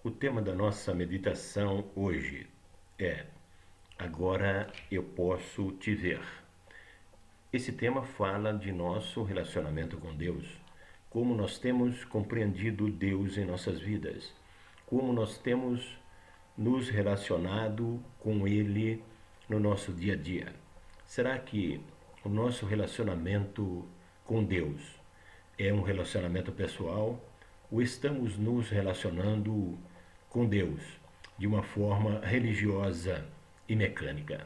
O tema da nossa meditação hoje é Agora eu posso te ver. Esse tema fala de nosso relacionamento com Deus, como nós temos compreendido Deus em nossas vidas, como nós temos nos relacionado com Ele no nosso dia a dia. Será que o nosso relacionamento com Deus é um relacionamento pessoal ou estamos nos relacionando com Deus de uma forma religiosa e mecânica?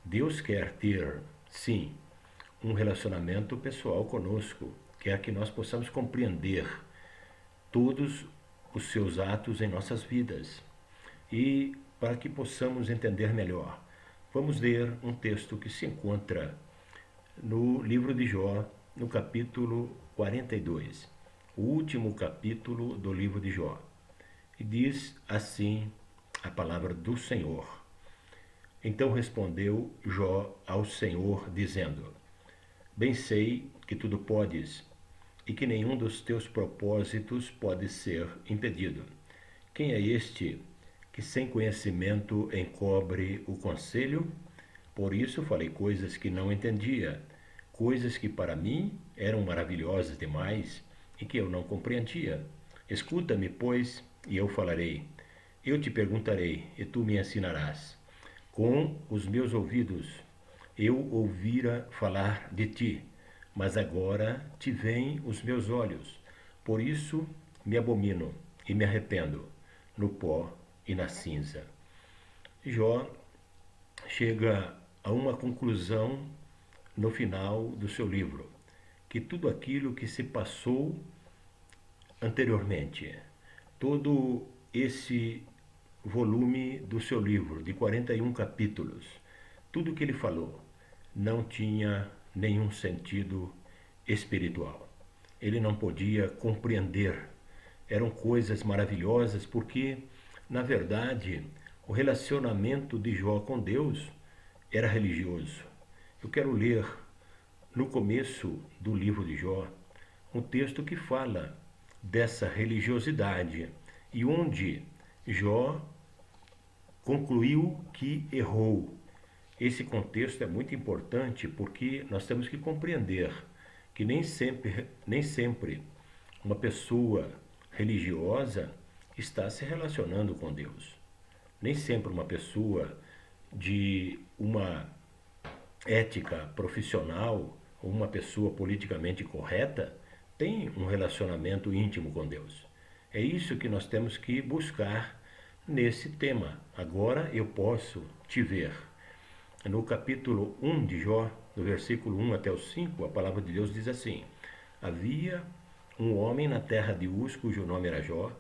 Deus quer ter, sim, um relacionamento pessoal conosco, quer que nós possamos compreender todos os seus atos em nossas vidas. E para que possamos entender melhor, vamos ler um texto que se encontra no livro de Jó, no capítulo 42, o último capítulo do livro de Jó. E diz assim a palavra do Senhor. Então respondeu Jó ao Senhor, dizendo: Bem sei que tudo podes, e que nenhum dos teus propósitos pode ser impedido. Quem é este que sem conhecimento encobre o conselho? Por isso falei coisas que não entendia, coisas que para mim eram maravilhosas demais e que eu não compreendia. Escuta-me, pois, e eu falarei. Eu te perguntarei, e tu me ensinarás. Com os meus ouvidos eu ouvira falar de ti, mas agora te veem os meus olhos. Por isso me abomino e me arrependo no pó e na cinza. Jó chega a uma conclusão no final do seu livro, que tudo aquilo que se passou anteriormente, todo esse volume do seu livro, de 41 capítulos, tudo que ele falou não tinha nenhum sentido espiritual. Ele não podia compreender. Eram coisas maravilhosas porque, na verdade, o relacionamento de Jó com Deus era religioso. Eu quero ler, no começo do livro de Jó, um texto que fala dessa religiosidade e onde Jó concluiu que errou. Esse contexto é muito importante porque nós temos que compreender que nem sempre uma pessoa religiosa está se relacionando com Deus. Nem sempre uma pessoa de uma ética profissional ou uma pessoa politicamente correta tem um relacionamento íntimo com Deus. É isso que nós temos que buscar nesse tema. Agora eu posso te ver. No capítulo 1 de Jó, no versículo 1 até o 5, a palavra de Deus diz assim: Havia um homem na terra de Uz, cujo nome era Jó,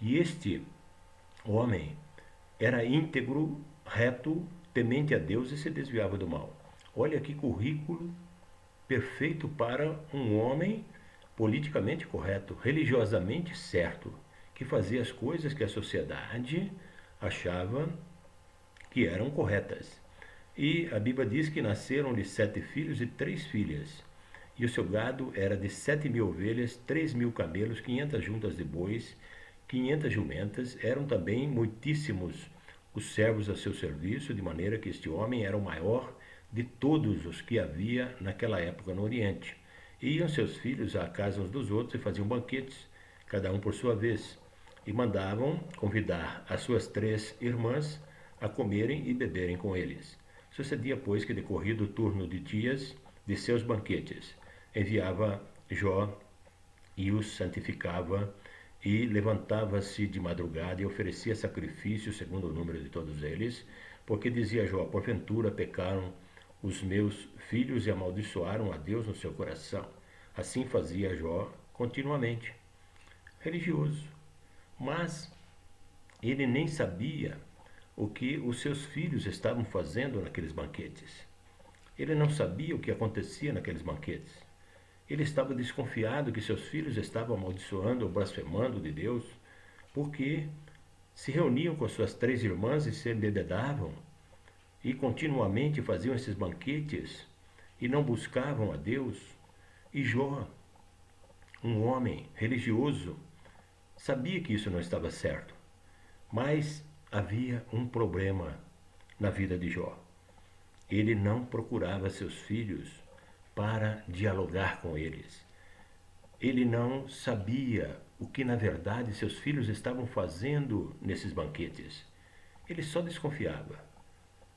e este homem era íntegro, reto, temente a Deus e se desviava do mal. Olha que currículo perfeito para um homem politicamente correto, religiosamente certo, que fazia as coisas que a sociedade achava que eram corretas. E a Bíblia diz que nasceram-lhe 7 filhos e 3 filhas. E o seu gado era de 7.000 ovelhas, 3.000 camelos, 500 juntas de bois, 500 jumentas. Eram também muitíssimos os servos a seu serviço, de maneira que este homem era o maior de todos os que havia naquela época no Oriente. E iam seus filhos à casa uns dos outros e faziam banquetes, cada um por sua vez, e mandavam convidar as suas 3 irmãs a comerem e beberem com eles. Sucedia, pois, que decorrido o turno de dias de seus banquetes, enviava Jó e os santificava, e levantava-se de madrugada e oferecia sacrifício segundo o número de todos eles, porque dizia Jó: porventura pecaram os meus filhos e amaldiçoaram a Deus no seu coração. Assim fazia Jó continuamente, religioso. Mas ele nem sabia o que os seus filhos estavam fazendo naqueles banquetes. Ele não sabia o que acontecia naqueles banquetes. Ele estava desconfiado que seus filhos estavam amaldiçoando ou blasfemando de Deus, porque se reuniam com suas 3 irmãs e se embebedavam, e continuamente faziam esses banquetes, e não buscavam a Deus. E Jó, um homem religioso, sabia que isso não estava certo. Mas havia um problema na vida de Jó. Ele não procurava seus filhos para dialogar com eles. Ele não sabia o que na verdade seus filhos estavam fazendo nesses banquetes. Ele só desconfiava.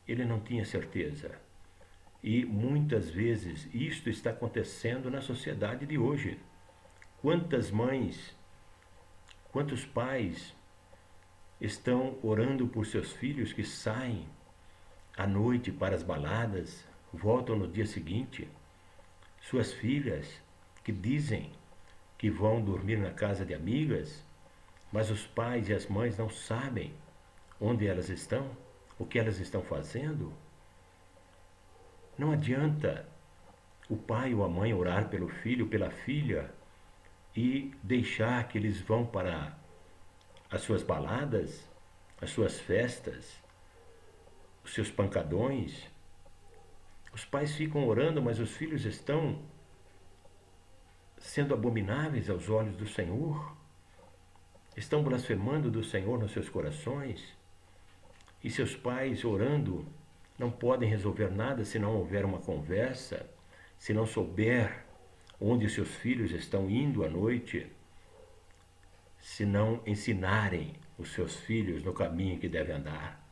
Ele não tinha certeza. E muitas vezes isto está acontecendo na sociedade de hoje. Quantas mães, quantos pais estão orando por seus filhos que saem à noite para as baladas, voltam no dia seguinte? Suas filhas que dizem que vão dormir na casa de amigas, mas os pais e as mães não sabem onde elas estão, o que elas estão fazendo. Não adianta o pai ou a mãe orar pelo filho, pela filha e deixar que eles vão para as suas baladas, as suas festas, os seus pancadões. Os pais ficam orando, mas os filhos estão sendo abomináveis aos olhos do Senhor, estão blasfemando do Senhor nos seus corações, e seus pais orando não podem resolver nada se não houver uma conversa, se não souber onde seus filhos estão indo à noite, se não ensinarem os seus filhos no caminho que devem andar.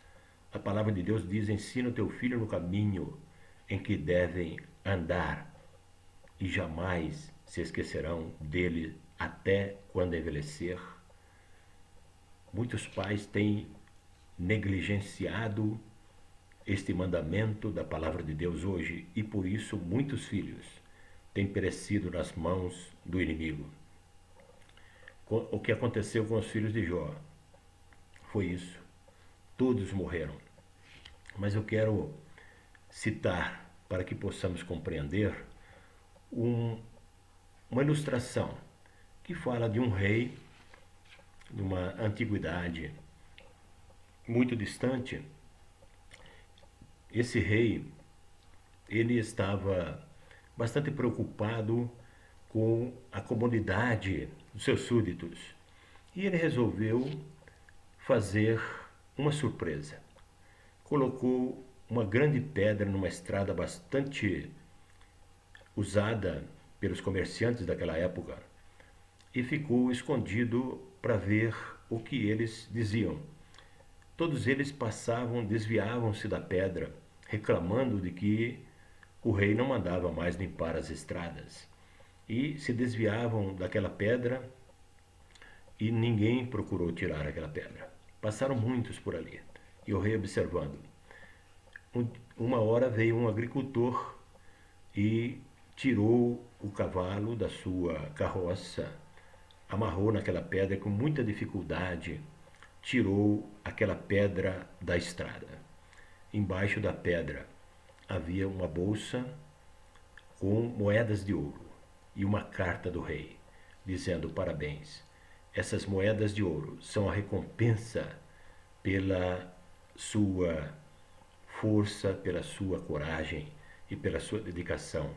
A palavra de Deus diz: ensina o teu filho no caminho em que devem andar, e jamais se esquecerão dele até quando envelhecer. Muitos pais têm negligenciado este mandamento da palavra de Deus hoje, e por isso muitos filhos têm perecido nas mãos do inimigo. O que aconteceu com os filhos de Jó foi isso. Todos morreram. Mas eu quero citar, para que possamos compreender, uma ilustração que fala de um rei de uma antiguidade muito distante. Esse rei, ele estava bastante preocupado com a comodidade dos seus súditos, e ele resolveu fazer uma surpresa. Colocou uma grande pedra numa estrada bastante usada pelos comerciantes daquela época e ficou escondido para ver o que eles diziam. Todos eles passavam, desviavam-se da pedra, reclamando de que o rei não mandava mais limpar as estradas, e se desviavam daquela pedra e ninguém procurou tirar aquela pedra. Passaram muitos por ali e o rei observando. Uma hora veio um agricultor e tirou o cavalo da sua carroça, amarrou naquela pedra com muita dificuldade, tirou aquela pedra da estrada. Embaixo da pedra havia uma bolsa com moedas de ouro e uma carta do rei, dizendo: parabéns, essas moedas de ouro são a recompensa pela sua força, pela sua coragem e pela sua dedicação.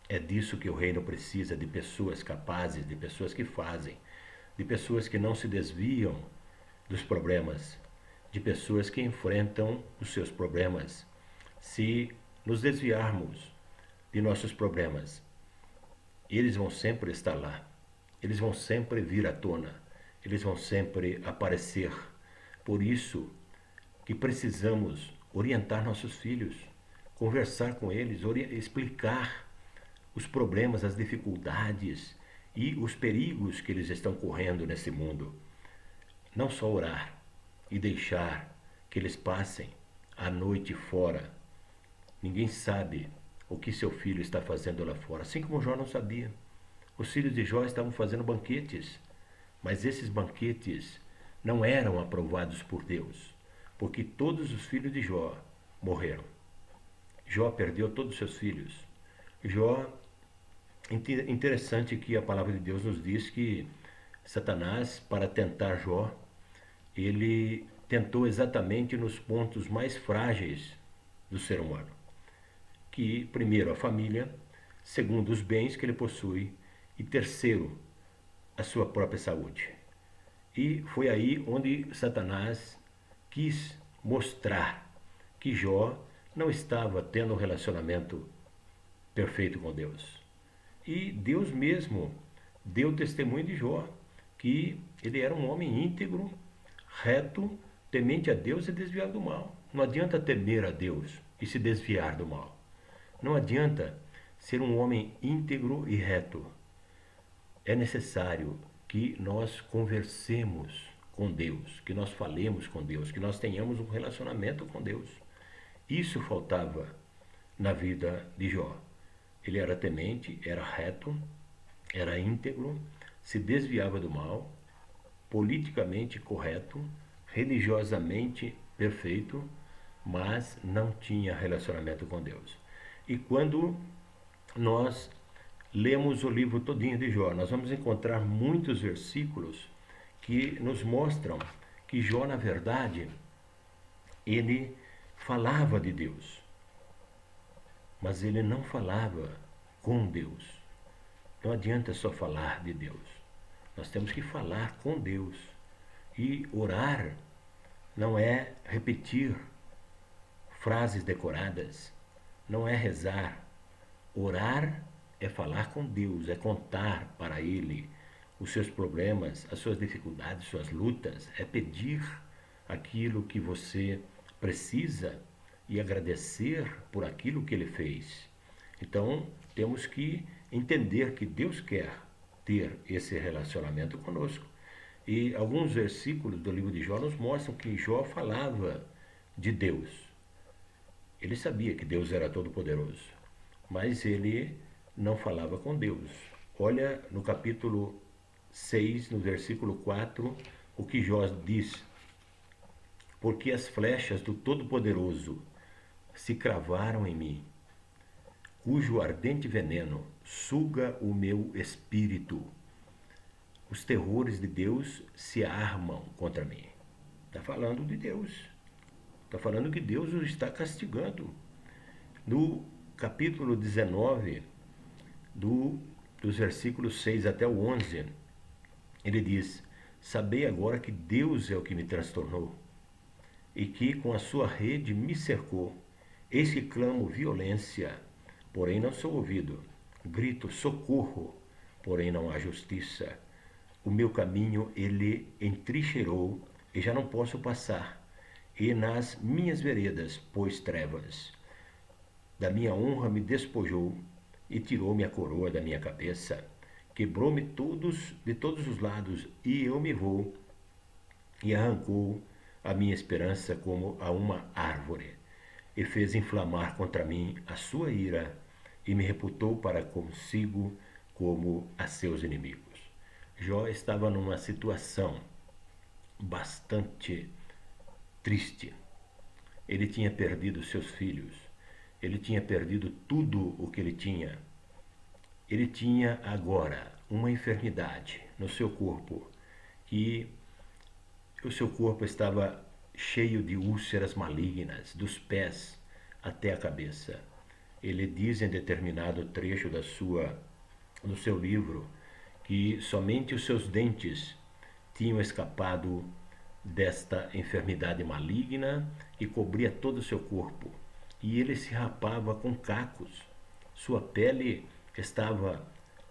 É disso que o reino precisa, de pessoas capazes, de pessoas que fazem, de pessoas que não se desviam dos problemas, de pessoas que enfrentam os seus problemas. Se nos desviarmos de nossos problemas, eles vão sempre estar lá, eles vão sempre vir à tona, eles vão sempre aparecer. Por isso que precisamos orientar nossos filhos, conversar com eles, explicar os problemas, as dificuldades e os perigos que eles estão correndo nesse mundo. Não só orar e deixar que eles passem a noite fora. Ninguém sabe o que seu filho está fazendo lá fora, assim como Jó não sabia. Os filhos de Jó estavam fazendo banquetes, mas esses banquetes não eram aprovados por Deus, porque todos os filhos de Jó morreram. Jó perdeu todos os seus filhos. Jó, interessante que a palavra de Deus nos diz que Satanás, para tentar Jó, ele tentou exatamente nos pontos mais frágeis do ser humano. Que, primeiro, a família, segundo, os bens que ele possui, e terceiro, a sua própria saúde. E foi aí onde Satanás quis mostrar que Jó não estava tendo um relacionamento perfeito com Deus. E Deus mesmo deu testemunho de Jó, que ele era um homem íntegro, reto, temente a Deus e desviado do mal. Não adianta temer a Deus e se desviar do mal. Não adianta ser um homem íntegro e reto. É necessário que nós conversemos com Deus, que nós falemos com Deus, que nós tenhamos um relacionamento com Deus. Isso faltava na vida de Jó. Ele era temente, era reto, era íntegro, se desviava do mal, politicamente correto, religiosamente perfeito, mas não tinha relacionamento com Deus. E quando nós lemos o livro todinho de Jó, nós vamos encontrar muitos versículos que nos mostram que Jó, na verdade, ele falava de Deus, mas ele não falava com Deus. Não adianta só falar de Deus. Nós temos que falar com Deus. E orar não é repetir frases decoradas, não é rezar. Orar é falar com Deus, é contar para Ele os seus problemas, as suas dificuldades, suas lutas, é pedir aquilo que você precisa e agradecer por aquilo que Ele fez. Então, temos que entender que Deus quer ter esse relacionamento conosco. E alguns versículos do livro de Jó nos mostram que Jó falava de Deus. Ele sabia que Deus era todo-poderoso, mas ele não falava com Deus. Olha no capítulo 6, no versículo 4, o que Jó diz: porque as flechas do Todo-Poderoso se cravaram em mim, cujo ardente veneno suga o meu espírito. Os terrores de Deus se armam contra mim. Está falando de Deus. Está falando que Deus o está castigando. No capítulo 19, dos versículos 6 até o 11, ele diz: sabei agora que Deus é o que me transtornou, e que com a sua rede me cercou. Eis que clamo violência, porém não sou ouvido. Grito socorro, porém não há justiça. O meu caminho ele entrincheirou, e já não posso passar. E nas minhas veredas pôs trevas. Da minha honra me despojou, e tirou-me a coroa da minha cabeça. Quebrou-me de todos os lados, e eu me vou, e arrancou a minha esperança como a uma árvore, e fez inflamar contra mim a sua ira, e me reputou para consigo como a seus inimigos. Jó estava numa situação bastante triste. Ele tinha perdido seus filhos, ele tinha perdido tudo o que ele tinha. Ele tinha agora uma enfermidade no seu corpo, que o seu corpo estava cheio de úlceras malignas, dos pés até a cabeça. Ele diz em determinado trecho do seu livro que somente os seus dentes tinham escapado desta enfermidade maligna que cobria todo o seu corpo. E ele se rapava com cacos. Sua pele estava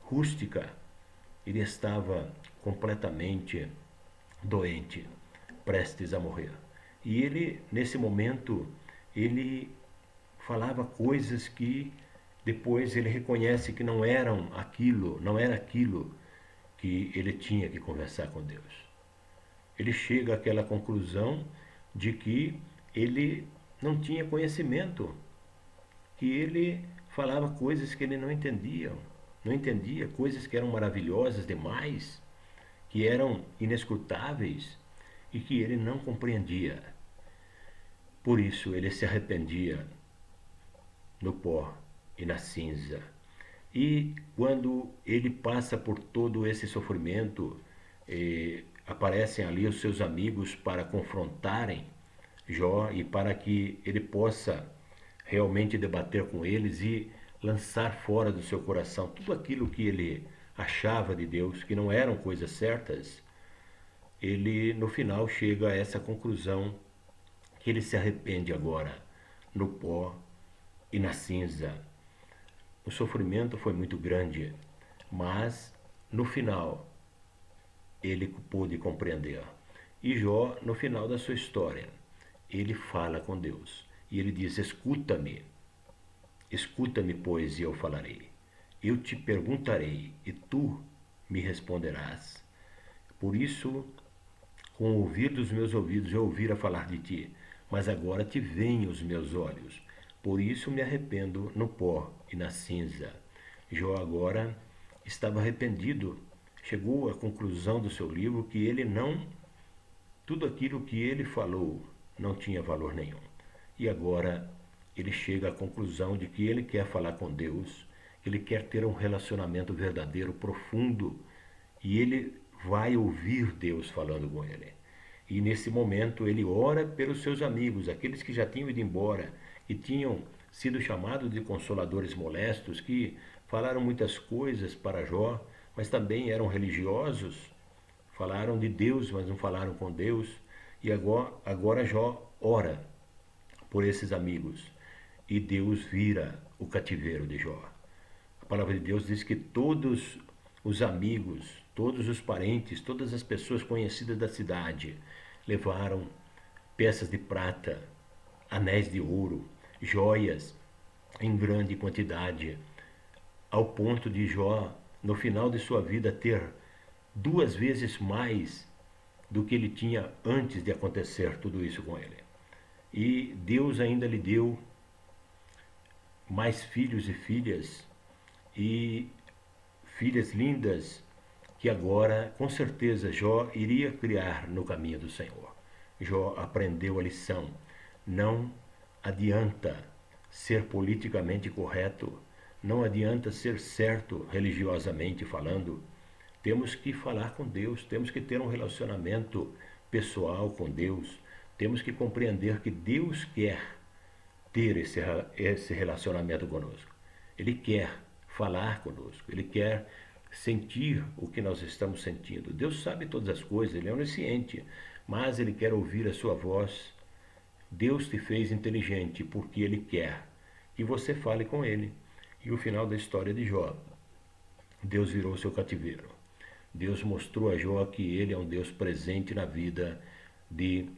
rústica, ele estava completamente doente, prestes a morrer. E ele, nesse momento, ele falava coisas que depois ele reconhece que não era aquilo que ele tinha que conversar com Deus. Ele chega àquela conclusão de que ele não tinha conhecimento, que ele falava coisas que ele não entendia coisas que eram maravilhosas demais, que eram inescrutáveis e que ele não compreendia. Por isso ele se arrependia no pó e na cinza. E quando ele passa por todo esse sofrimento, aparecem ali os seus amigos para confrontarem Jó e para que ele possa realmente debater com eles e lançar fora do seu coração tudo aquilo que ele achava de Deus, que não eram coisas certas. ele no final chega a essa conclusão que ele se arrepende agora no pó e na cinza. O sofrimento foi muito grande, mas no final ele pôde compreender. E Jó, no final da sua história, ele fala com Deus e ele diz: escuta-me, escuta-me, pois, e eu falarei. Eu te perguntarei e tu me responderás. Por isso, com o ouvir dos meus ouvidos eu ouvira falar de ti, mas agora te veem os meus olhos. Por isso me arrependo no pó e na cinza. Jó agora estava arrependido. Chegou à conclusão do seu livro que tudo aquilo que ele falou não tinha valor nenhum. E agora ele chega à conclusão de que ele quer falar com Deus, ele quer ter um relacionamento verdadeiro, profundo, e ele vai ouvir Deus falando com ele. E nesse momento ele ora pelos seus amigos, aqueles que já tinham ido embora, que tinham sido chamados de consoladores molestos, que falaram muitas coisas para Jó, mas também eram religiosos, falaram de Deus, mas não falaram com Deus. E agora Jó ora por esses amigos e Deus vira o cativeiro de Jó. A palavra de Deus diz que todos os amigos, todos os parentes, todas as pessoas conhecidas da cidade levaram peças de prata, anéis de ouro, joias em grande quantidade, ao ponto de Jó, no final de sua vida, ter 2 vezes mais do que ele tinha antes de acontecer tudo isso com ele. E Deus ainda lhe deu mais filhos e filhas lindas, que agora, com certeza, Jó iria criar no caminho do Senhor. Jó aprendeu a lição. Não adianta ser politicamente correto, não adianta ser certo religiosamente falando. Temos que falar com Deus, temos que ter um relacionamento pessoal com Deus, temos que compreender que Deus quer ter esse relacionamento conosco. Ele quer falar conosco, ele quer sentir o que nós estamos sentindo. Deus sabe todas as coisas, ele é onisciente, mas ele quer ouvir a sua voz. Deus te fez inteligente porque ele quer que você fale com ele. E o final da história de Jó, Deus virou seu cativeiro. Deus mostrou a Jó que ele é um Deus presente na vida de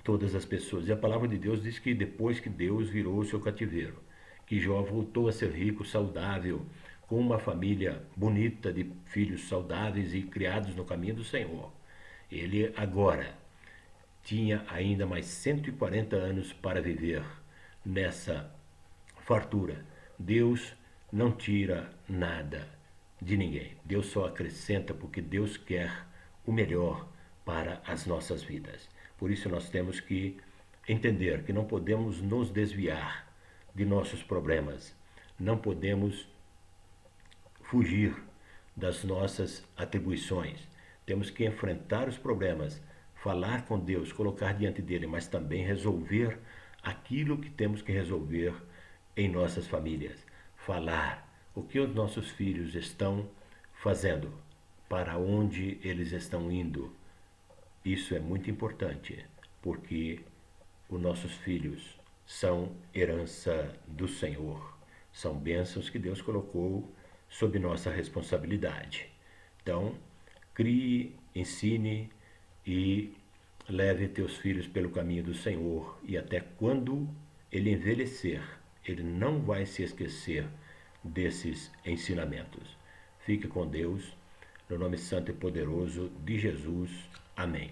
todas as pessoas. E a palavra de Deus diz que depois que Deus virou o seu cativeiro, que Jó voltou a ser rico, saudável, com uma família bonita de filhos saudáveis e criados no caminho do Senhor. Ele agora tinha ainda mais 140 anos para viver nessa fartura. Deus não tira nada de ninguém. Deus só acrescenta porque Deus quer o melhor para as nossas vidas. Por isso nós temos que entender que não podemos nos desviar de nossos problemas. Não podemos fugir das nossas atribuições. Temos que enfrentar os problemas, falar com Deus, colocar diante dele, mas também resolver aquilo que temos que resolver em nossas famílias. Falar o que os nossos filhos estão fazendo, para onde eles estão indo. Isso é muito importante, porque os nossos filhos são herança do Senhor. São bênçãos que Deus colocou sob nossa responsabilidade. Então, crie, ensine e leve teus filhos pelo caminho do Senhor, e até quando ele envelhecer, ele não vai se esquecer desses ensinamentos. Fique com Deus, no nome santo e poderoso de Jesus. Amém.